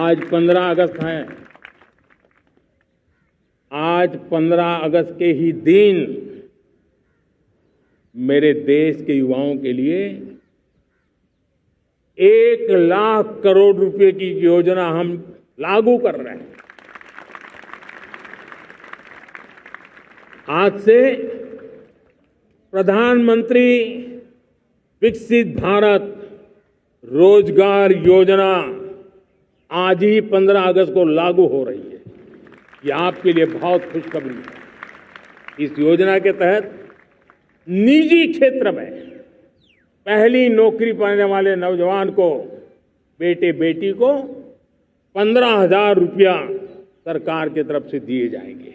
आज 15 अगस्त है। आज 15 अगस्त के ही दिन मेरे देश के युवाओं के लिए 1 लाख करोड़ रुपए की योजना हम लागू कर रहे हैं। आज से प्रधानमंत्री विकसित भारत रोजगार योजना आज ही 15 अगस्त को लागू हो रही है। ये आपके लिए बहुत खुशखबरी है। इस योजना के तहत निजी क्षेत्र में पहली नौकरी पाने वाले नौजवान को, बेटे बेटी को 15,000 रुपया सरकार की तरफ से दिए जाएंगे।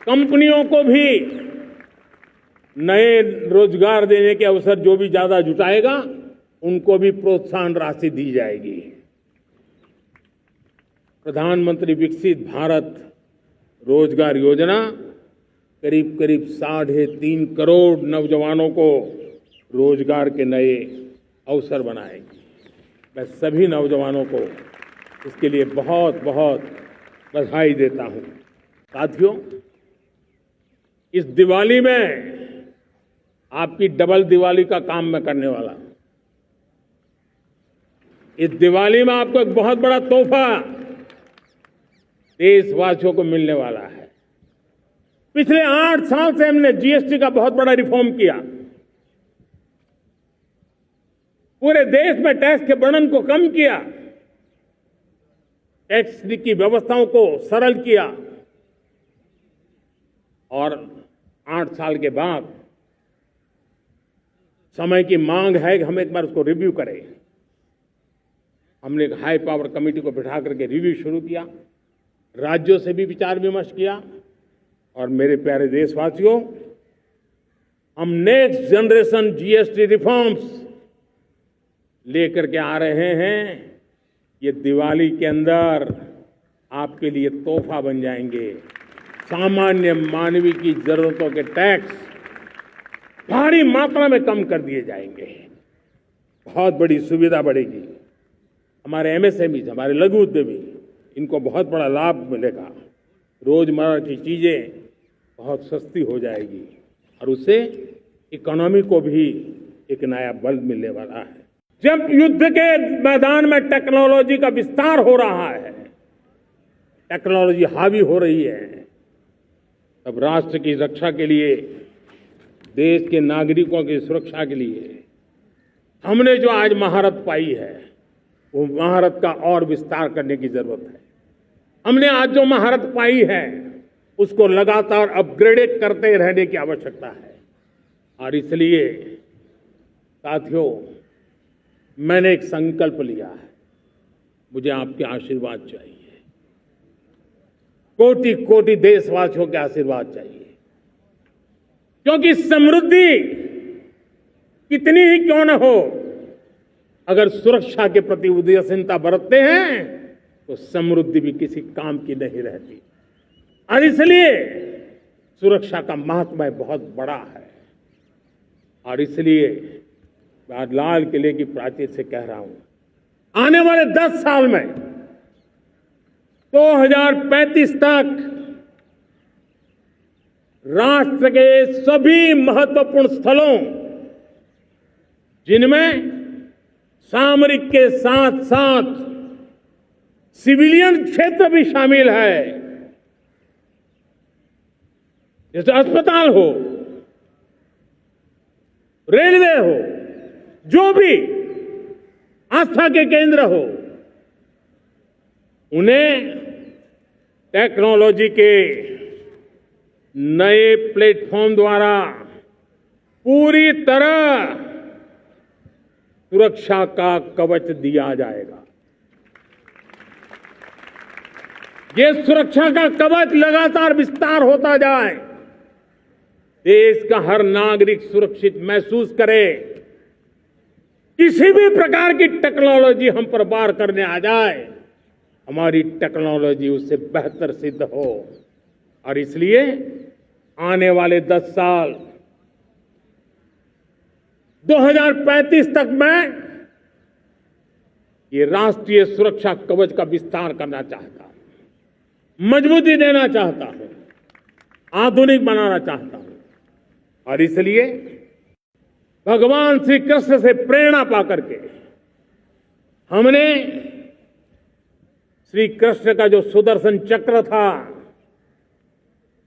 कंपनियों को भी नए रोजगार देने के अवसर जो भी ज्यादा जुटाएगा उनको भी प्रोत्साहन राशि दी जाएगी। प्रधानमंत्री विकसित भारत रोजगार योजना करीब करीब 3.5 करोड़ नौजवानों को रोजगार के नए अवसर बनाएगी। मैं सभी नौजवानों को इसके लिए बहुत बहुत बधाई देता हूं। साथियों, इस दिवाली में आपकी डबल दिवाली का काम मैं करने वाला हूं। इस दिवाली में आपको एक बहुत बड़ा तोहफा देशवासियों को मिलने वाला है। पिछले 8 साल से हमने जीएसटी का बहुत बड़ा रिफॉर्म किया। पूरे देश में टैक्स के बर्डन को कम किया, टैक्स की व्यवस्थाओं को सरल किया और 8 साल के बाद समय की मांग है कि हम एक बार उसको रिव्यू करें। हमने एक हाई पावर कमेटी को बिठा करके रिव्यू शुरू किया, राज्यों से भी विचार विमर्श किया और मेरे प्यारे देशवासियों, हम नेक्स्ट जनरेशन जीएसटी रिफॉर्म्स लेकर के आ रहे हैं। ये दिवाली के अंदर आपके लिए तोहफा बन जाएंगे। सामान्य मानवीय की जरूरतों के टैक्स भारी मात्रा में कम कर दिए जाएंगे। बहुत बड़ी सुविधा बढ़ेगी। हमारे एमएसएमई, हमारे लघु उद्यमी, इनको बहुत बड़ा लाभ मिलेगा। रोजमर्रा की चीजें बहुत सस्ती हो जाएगी और उससे इकोनॉमी को भी एक नया बल मिलने वाला है। जब युद्ध के मैदान में टेक्नोलॉजी का विस्तार हो रहा है, टेक्नोलॉजी हावी हो रही है, तब राष्ट्र की रक्षा के लिए, देश के नागरिकों की सुरक्षा के लिए हमने जो आज महारत पाई है, वो महारत का और विस्तार करने की जरूरत है। हमने आज जो महारत पाई है उसको लगातार अपग्रेडेड करते रहने की आवश्यकता है। और इसलिए साथियों, मैंने एक संकल्प लिया है। मुझे आपके आशीर्वाद चाहिए, कोटि कोटि देशवासियों के आशीर्वाद चाहिए, क्योंकि समृद्धि कितनी ही क्यों न हो, अगर सुरक्षा के प्रति उदासीनता बरतते हैं तो समृद्धि भी किसी काम की नहीं रहती। और इसलिए सुरक्षा का महत्व बहुत बड़ा है। और इसलिए मैं आज लाल किले की प्राचीर से कह रहा हूं, आने वाले 10 साल में 2035 तक राष्ट्र के सभी महत्वपूर्ण स्थलों, जिनमें सामरिक के साथ साथ सिविलियन क्षेत्र भी शामिल है, जैसे अस्पताल हो, रेलवे हो, जो भी आस्था के केंद्र हो, उन्हें टेक्नोलॉजी के नए प्लेटफॉर्म द्वारा पूरी तरह सुरक्षा का कवच दिया जाएगा। ये सुरक्षा का कवच लगातार विस्तार होता जाए, देश का हर नागरिक सुरक्षित महसूस करे। किसी भी प्रकार की टेक्नोलॉजी हम पर वार करने आ जाए, हमारी टेक्नोलॉजी उससे बेहतर सिद्ध हो। और इसलिए आने वाले 10 साल 2035 तक मैं ये राष्ट्रीय सुरक्षा कवच का विस्तार करना चाहता हूं, मजबूती देना चाहता हूं, आधुनिक बनाना चाहता हूं। और इसलिए भगवान श्री कृष्ण से प्रेरणा पाकर के हमने श्री कृष्ण का जो सुदर्शन चक्र था,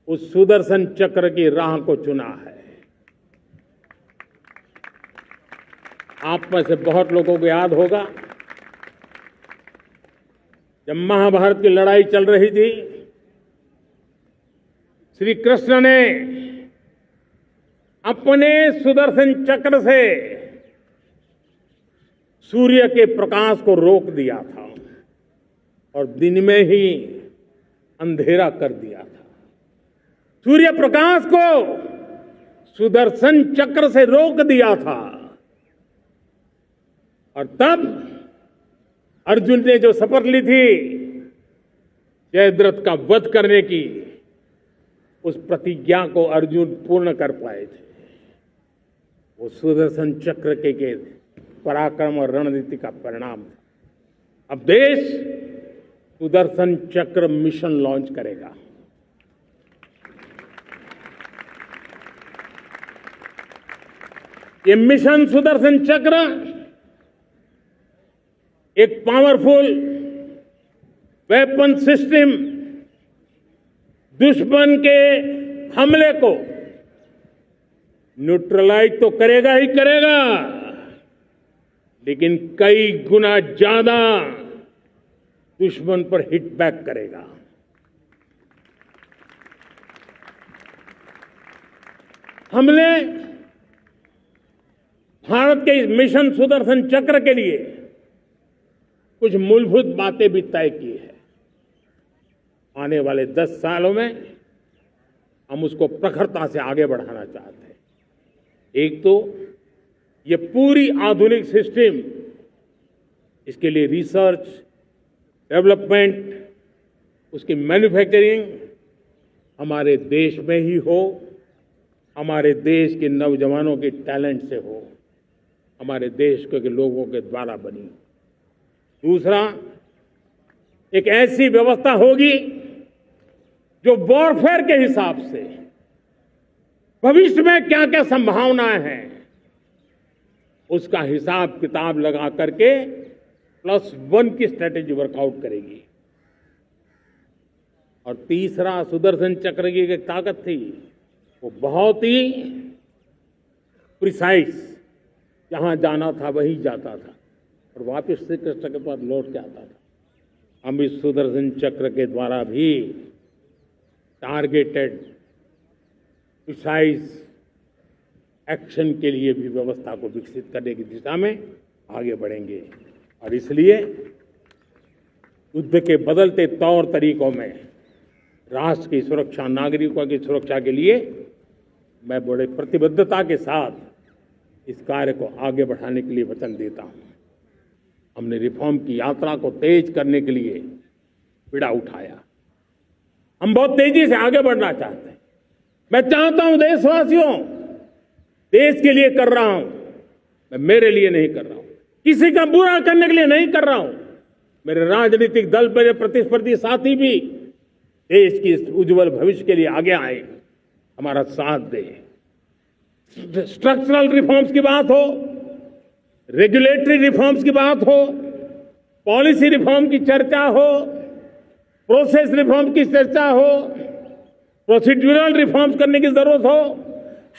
उस सुदर्शन चक्र की राह को चुना है। आप में से बहुत लोगों को याद होगा, जब महाभारत की लड़ाई चल रही थी, श्री कृष्ण ने अपने सुदर्शन चक्र से सूर्य के प्रकाश को रोक दिया था और दिन में ही अंधेरा कर दिया था। सूर्य प्रकाश को सुदर्शन चक्र से रोक दिया था। और तब अर्जुन ने जो शपथ ली थी जयद्रथ का वध करने की, उस प्रतिज्ञा को अर्जुन पूर्ण कर पाए थे। वो सुदर्शन चक्र के पराक्रम और रणनीति का परिणाम था। अब देश सुदर्शन चक्र मिशन लॉन्च करेगा। ये मिशन सुदर्शन चक्र एक पावरफुल वेपन सिस्टम दुश्मन के हमले को न्यूट्रलाइज तो करेगा ही करेगा, लेकिन कई गुना ज्यादा दुश्मन पर हिट बैक करेगा। हमने भारत के इस मिशन सुदर्शन चक्र के लिए कुछ मूलभूत बातें भी तय की है। आने वाले 10 सालों में हम उसको प्रखरता से आगे बढ़ाना चाहते हैं। एक तो ये पूरी आधुनिक सिस्टम, इसके लिए रिसर्च, डेवलपमेंट, उसकी मैन्युफैक्चरिंग हमारे देश में ही हो, हमारे देश के नौजवानों के टैलेंट से हो, हमारे देश के लोगों के द्वारा बनी। दूसरा, एक ऐसी व्यवस्था होगी जो वॉरफेयर के हिसाब से भविष्य में क्या क्या संभावनाएं हैं, उसका हिसाब किताब लगा करके +1 की स्ट्रेटेजी वर्कआउट करेगी। और तीसरा, सुदर्शन चक्र की एक ताकत थी, वो बहुत ही प्रिसाइज, जहां जाना था वहीं जाता था और वापस श्री कृष्ण के पास लौट के आता था। हम इस सुदर्शन चक्र के द्वारा भी टारगेटेड प्रिसाइज एक्शन के लिए भी व्यवस्था को विकसित करने की दिशा में आगे बढ़ेंगे। और इसलिए युद्ध के बदलते तौर तरीकों में राष्ट्र की सुरक्षा, नागरिकों की सुरक्षा के लिए मैं बड़े प्रतिबद्धता के साथ इस कार्य को आगे बढ़ाने के लिए वचन देता हूं। हमने रिफॉर्म की यात्रा को तेज करने के लिए बीड़ा उठाया। हम बहुत तेजी से आगे बढ़ना चाहते हैं। मैं चाहता हूं देशवासियों, देश के लिए कर रहा हूं, मैं मेरे लिए नहीं कर रहा हूं, किसी का बुरा करने के लिए नहीं कर रहा हूं। मेरे राजनीतिक दल, मेरे प्रतिस्पर्धी साथी भी देश की उज्जवल भविष्य के लिए आगे आए, हमारा साथ दें। स्ट्रक्चरल रिफॉर्म्स की बात हो, रेगुलेटरी रिफॉर्म्स की बात हो, पॉलिसी रिफॉर्म की चर्चा हो, प्रोसेस रिफॉर्म की चर्चा हो, प्रोसीड्यूरल रिफॉर्म्स करने की जरूरत हो,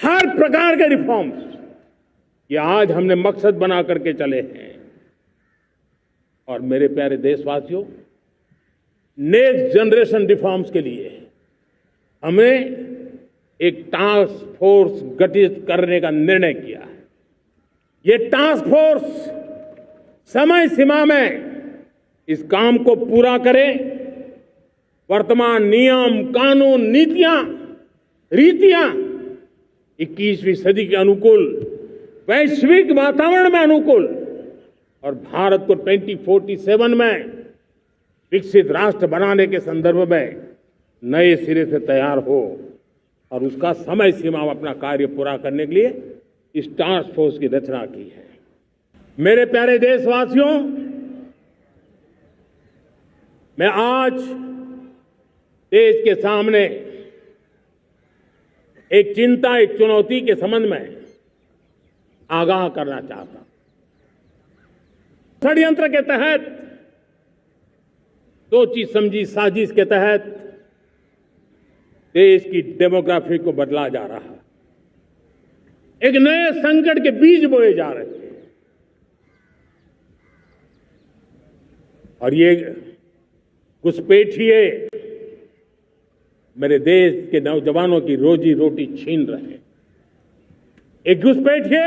हर प्रकार के रिफॉर्म्स ये आज हमने मकसद बना करके चले हैं। और मेरे प्यारे देशवासियों, नेक्स्ट जनरेशन रिफॉर्म्स के लिए हमें एक टास्क फोर्स गठित करने का निर्णय किया है। ये टास्क फोर्स समय सीमा में इस काम को पूरा करे। वर्तमान नियम, कानून, नीतियां, रीतियां 21वीं सदी के अनुकूल, वैश्विक वातावरण में अनुकूल और भारत को 2047 में विकसित राष्ट्र बनाने के संदर्भ में नए सिरे से तैयार हो और उसका समय सीमा में अपना कार्य पूरा करने के लिए इस टास्क फोर्स की रचना की है। मेरे प्यारे देशवासियों, मैं आज देश के सामने एक चिंता, एक चुनौती के संबंध में आगाह करना चाहता हूं। षड्यंत्र के तहत, सोची समझी साजिश के तहत देश की डेमोग्राफी को बदला जा रहा है। एक नए संकट के बीज बोए जा रहे हैं और ये घुसपैठिए मेरे देश के नौजवानों की रोजी रोटी छीन रहे हैं। एक घुसपैठिए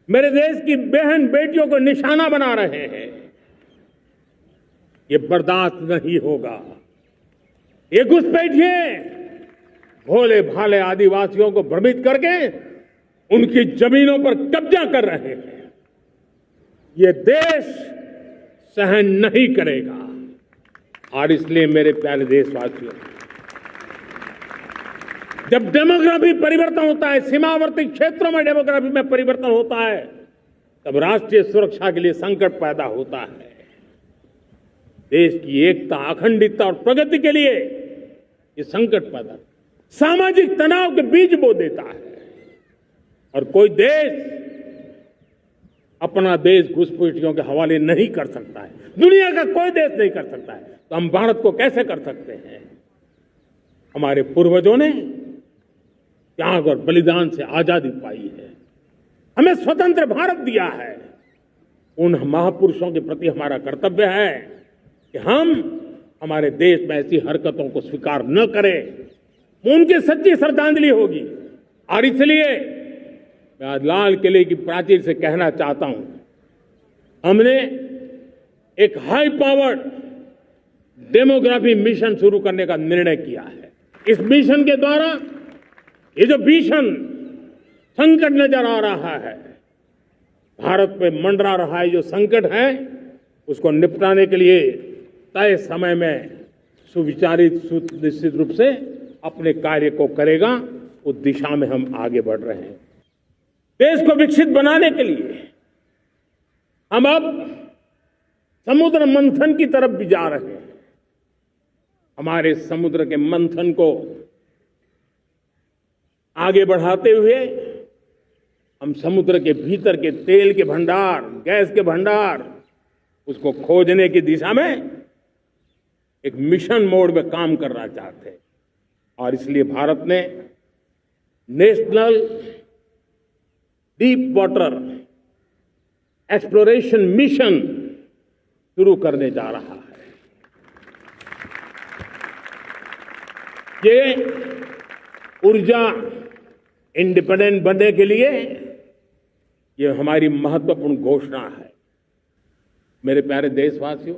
मेरे देश की बहन बेटियों को निशाना बना रहे हैं। ये बर्दाश्त नहीं होगा। ये घुसपैठिए भोले भाले आदिवासियों को भ्रमित करके उनकी जमीनों पर कब्जा कर रहे हैं। ये देश सहन नहीं करेगा। और इसलिए मेरे प्यारे देशवासियों, जब डेमोग्राफी परिवर्तन होता है, सीमावर्ती क्षेत्रों में डेमोग्राफी में परिवर्तन होता है, तब राष्ट्रीय सुरक्षा के लिए संकट पैदा होता है। देश की एकता, अखंडितता और प्रगति के लिए ये संकट पैदा, सामाजिक तनाव के बीज बो देता है। और कोई देश अपना देश घुसपैठियों के हवाले नहीं कर सकता है। दुनिया का कोई देश नहीं कर सकता है, तो हम भारत को कैसे कर सकते हैं? हमारे पूर्वजों ने त्याग और बलिदान से आजादी पाई है, हमें स्वतंत्र भारत दिया है। उन महापुरुषों के प्रति हमारा कर्तव्य है कि हम हमारे देश में ऐसी हरकतों को स्वीकार न करें। उनकी सच्ची श्रद्धांजलि होगी। और इसलिए मैं आज लाल किले की प्राचीर से कहना चाहता हूं, हमने एक हाई पावर्ड डेमोग्राफी मिशन शुरू करने का निर्णय किया है। इस मिशन के द्वारा ये जो भीषण संकट नजर आ रहा है, भारत पे मंडरा रहा है जो संकट है, उसको निपटाने के लिए तय समय में सुविचारित सुनिश्चित रूप से अपने कार्य को करेगा। उस दिशा में हम आगे बढ़ रहे हैं। देश को विकसित बनाने के लिए हम अब समुद्र मंथन की तरफ भी जा रहे हैं। हमारे समुद्र के मंथन को आगे बढ़ाते हुए हम समुद्र के भीतर के तेल के भंडार, गैस के भंडार, उसको खोजने की दिशा में एक मिशन मोड में काम करना चाहते हैं। और इसलिए भारत ने national deep water exploration mission शुरू करने जा रहा है। ये ऊर्जा इंडिपेंडेंट बनने के लिए ये हमारी महत्वपूर्ण घोषणा है। मेरे प्यारे देशवासियों,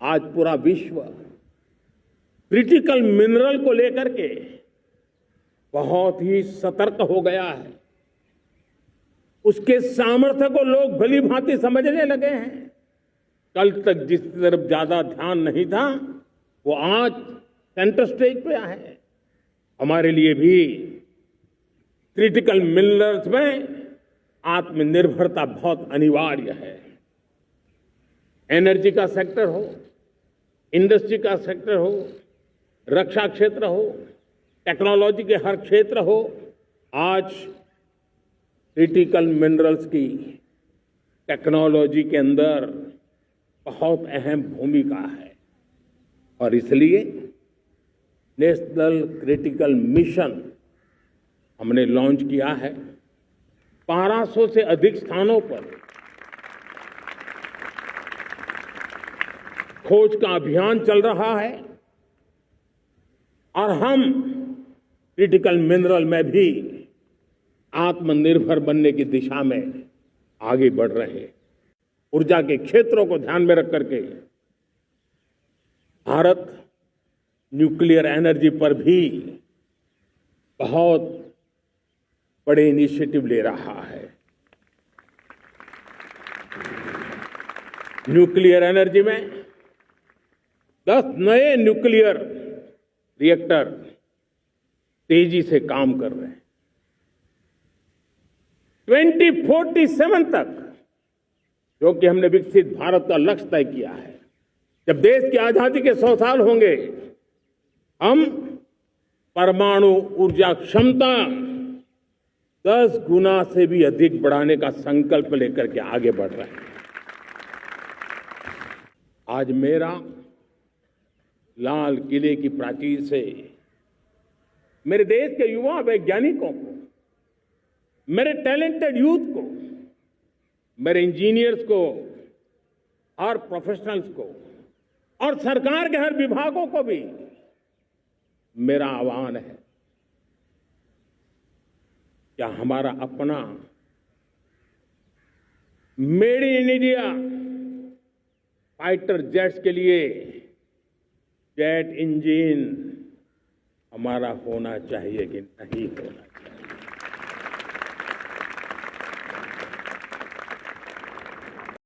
आज पूरा विश्व क्रिटिकल मिनरल को लेकर के बहुत ही सतर्क हो गया है। उसके सामर्थ्य को लोग भली भांति समझने लगे हैं। कल तक जिस तरफ ज्यादा ध्यान नहीं था, वो आज सेंटर स्टेज पे है। हमारे लिए भी क्रिटिकल मिनरल्स में आत्मनिर्भरता बहुत अनिवार्य है। एनर्जी का सेक्टर हो, इंडस्ट्री का सेक्टर हो, रक्षा क्षेत्र हो, टेक्नोलॉजी के हर क्षेत्र हो, आज क्रिटिकल मिनरल्स की टेक्नोलॉजी के अंदर बहुत अहम भूमिका है। और इसलिए नेशनल क्रिटिकल मिशन हमने लॉन्च किया है। 1200 से अधिक स्थानों पर खोज का अभियान चल रहा है और हम क्रिटिकल मिनरल में भी आत्मनिर्भर बनने की दिशा में आगे बढ़ रहे हैं। ऊर्जा के क्षेत्रों को ध्यान में रख करके भारत न्यूक्लियर एनर्जी पर भी बहुत बड़े इनिशिएटिव ले रहा है। न्यूक्लियर एनर्जी में 10 नए न्यूक्लियर रिएक्टर तेजी से काम कर रहे हैं। 2047 तक क्योंकि हमने विकसित भारत का लक्ष्य तय किया है। जब देश की आजादी के 100 साल होंगे, हम परमाणु ऊर्जा क्षमता 10 गुना से भी अधिक बढ़ाने का संकल्प लेकर के आगे बढ़ रहे हैं। आज मेरा लाल किले की प्राचीर से मेरे देश के युवा वैज्ञानिकों को, मेरे टैलेंटेड यूथ को, मेरे इंजीनियर्स को और प्रोफेशनल्स को और सरकार के हर विभागों को भी मेरा आह्वान है, क्या हमारा अपना made in India fighter jets के लिए जेट इंजन हमारा होना चाहिए कि नहीं होना चाहिए?